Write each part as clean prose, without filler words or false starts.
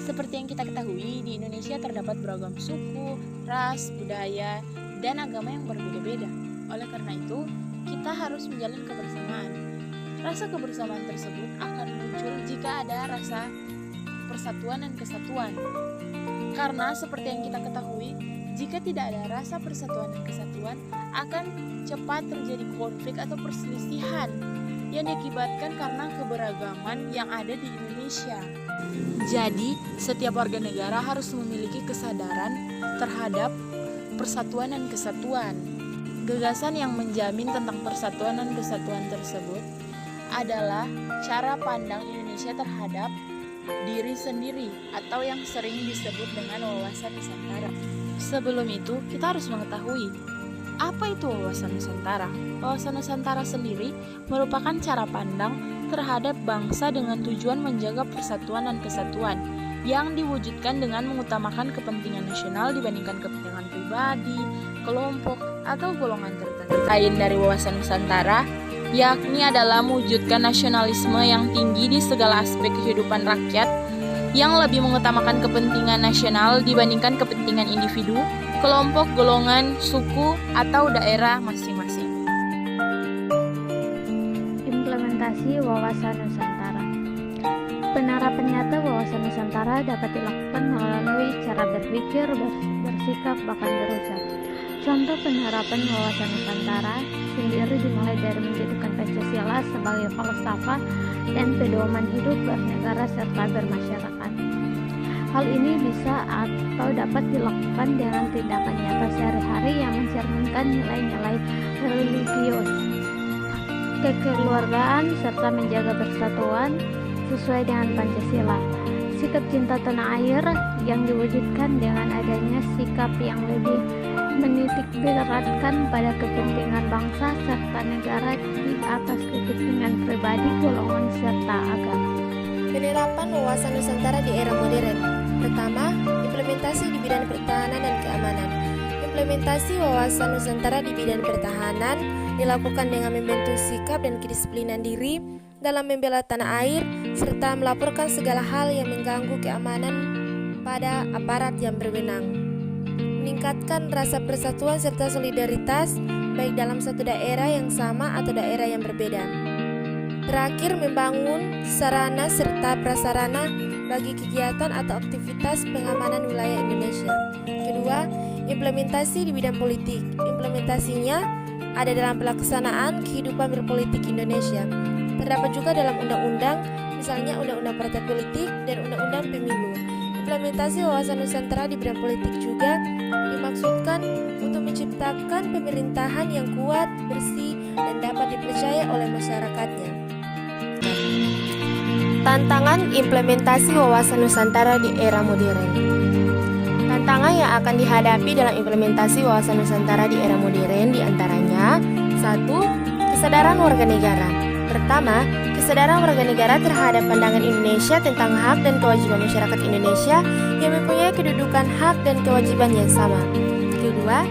Seperti yang kita ketahui, di Indonesia terdapat beragam suku, ras, budaya, dan agama yang berbeda-beda. Oleh karena itu, kita harus menjalin kebersamaan. Rasa kebersamaan tersebut akan muncul jika ada rasa persatuan dan kesatuan. Karena seperti yang kita ketahui, jika tidak ada rasa persatuan dan kesatuan, akan cepat terjadi konflik atau perselisihan yang diakibatkan karena keberagaman yang ada di Indonesia. Jadi, setiap warga negara harus memiliki kesadaran terhadap persatuan dan kesatuan. Gagasan yang menjamin tentang persatuan dan kesatuan tersebut adalah cara pandang Indonesia terhadap diri sendiri atau yang sering disebut dengan wawasan Nusantara. Sebelum itu, kita harus mengetahui apa itu wawasan Nusantara. Wawasan Nusantara sendiri merupakan cara pandang terhadap bangsa dengan tujuan menjaga persatuan dan kesatuan yang diwujudkan dengan mengutamakan kepentingan nasional dibandingkan kepentingan pribadi, kelompok, atau golongan tertentu. Lain dari wawasan Nusantara, yakni adalah mewujudkan nasionalisme yang tinggi di segala aspek kehidupan rakyat yang lebih mengutamakan kepentingan nasional dibandingkan kepentingan individu, kelompok, golongan, suku, atau daerah masing-masing. Implementasi wawasan Nusantara. Penerapan nyata wawasan Nusantara dapat dilakukan melalui cara berpikir, bersikap, bahkan berucap. Contoh penerapan wawasan Nusantara sendiri dimulai dari menjadikan Pancasila sebagai falsafah dan pedoman hidup bernegara serta bermasyarakat. Hal ini bisa atau dapat dilakukan dengan tindakan nyata sehari-hari yang mencerminkan nilai-nilai religius, kekeluargaan, serta menjaga persatuan sesuai dengan Pancasila. Sikap cinta tanah air yang diwujudkan dengan adanya sikap yang lebih menitik beratkan pada kepentingan bangsa serta negara di atas kepentingan pribadi, golongan, serta agama. Penerapan wawasan Nusantara di era modern. Pertama, implementasi di bidang pertahanan dan keamanan. Implementasi wawasan Nusantara di bidang pertahanan dilakukan dengan membentuk sikap dan kedisiplinan diri dalam membela tanah air serta melaporkan segala hal yang mengganggu keamanan pada aparat yang berwenang. Meningkatkan rasa persatuan serta solidaritas baik dalam satu daerah yang sama atau daerah yang berbeda. Terakhir, membangun sarana serta prasarana bagi kegiatan atau aktivitas pengamanan wilayah Indonesia. Kedua, implementasi di bidang politik. Implementasinya ada dalam pelaksanaan kehidupan berpolitik Indonesia. Terdapat juga dalam undang-undang, misalnya undang-undang partai politik dan undang-undang pemilu. Implementasi wawasan Nusantara di bidang politik juga dimaksudkan untuk menciptakan pemerintahan yang kuat, bersih, dan dapat dipercaya oleh masyarakatnya. Tantangan implementasi wawasan Nusantara di era modern. Tantangan yang akan dihadapi dalam implementasi wawasan Nusantara di era modern diantaranya: 1. Kesadaran warga negara. Pertama, kesadaran warga negara terhadap pandangan Indonesia tentang hak dan kewajiban masyarakat Indonesia yang mempunyai kedudukan hak dan kewajiban yang sama. Kedua,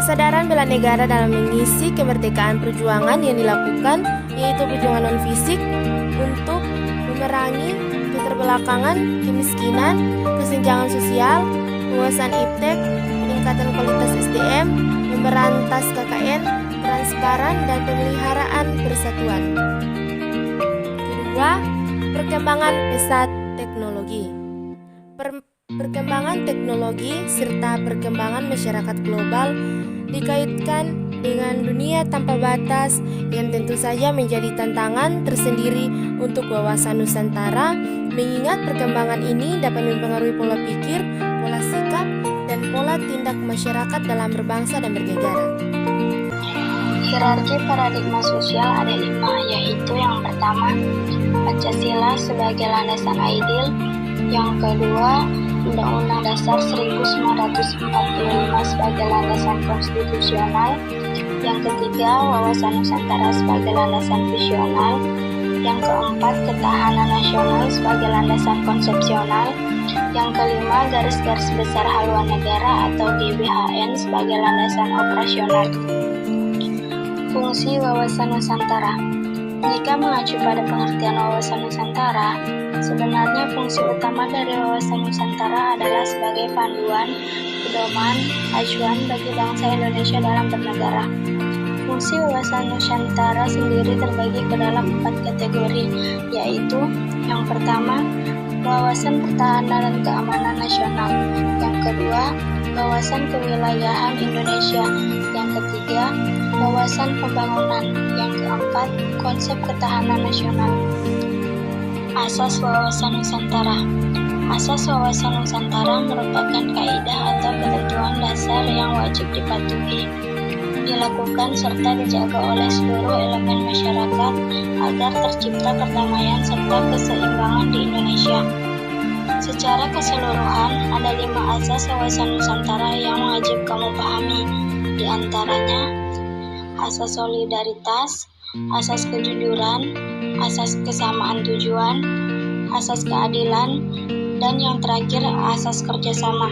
kesadaran bela negara dalam mengisi kemerdekaan perjuangan yang dilakukan, yaitu perjuangan non-fisik untuk memerangi keterbelakangan, kemiskinan, kesenjangan sosial, penguasaan iptek, peningkatan kualitas SDM, memberantas KKN, transparan, dan pemeliharaan persatuan. Kedua, perkembangan pesat teknologi. Perkembangan teknologi serta perkembangan masyarakat global dikaitkan dengan dunia tanpa batas yang tentu saja menjadi tantangan tersendiri untuk wawasan Nusantara, mengingat perkembangan ini dapat mempengaruhi pola pikir, pola sikap, dan pola tindak masyarakat dalam berbangsa dan bernegara. Hierarki paradigma sosial ada 5, yaitu yang pertama, Pancasila sebagai landasan ideal, yang kedua, Undang-Undang Dasar 1945 sebagai landasan konstitusional, yang ketiga, wawasan Nusantara sebagai landasan visional, yang keempat, ketahanan nasional sebagai landasan konsepsional, yang kelima, garis-garis besar haluan negara atau GBHN sebagai landasan operasional. Fungsi wawasan Nusantara. Jika mengacu pada pengertian wawasan Nusantara, sebenarnya fungsi utama dari wawasan Nusantara adalah sebagai panduan, pedoman, acuan bagi bangsa Indonesia dalam bernegara. Fungsi wawasan Nusantara sendiri terbagi ke dalam 4 kategori, yaitu yang pertama, wawasan pertahanan dan keamanan nasional. Yang kedua, wawasan kewilayahan Indonesia. Yang ketiga, wawasan pembangunan. Yang keempat, konsep ketahanan nasional. Asas wawasan Nusantara. Asas wawasan Nusantara merupakan kaidah atau ketentuan dasar yang wajib dipatuhi, dilakukan serta dijaga oleh seluruh elemen masyarakat agar tercipta perdamaian serta keseimbangan di Indonesia. Secara keseluruhan, ada 5 asas wawasan Nusantara yang wajib kamu pahami. Di antaranya, asas solidaritas, asas kejujuran, asas kesamaan tujuan, asas keadilan, dan yang terakhir, asas kerjasama.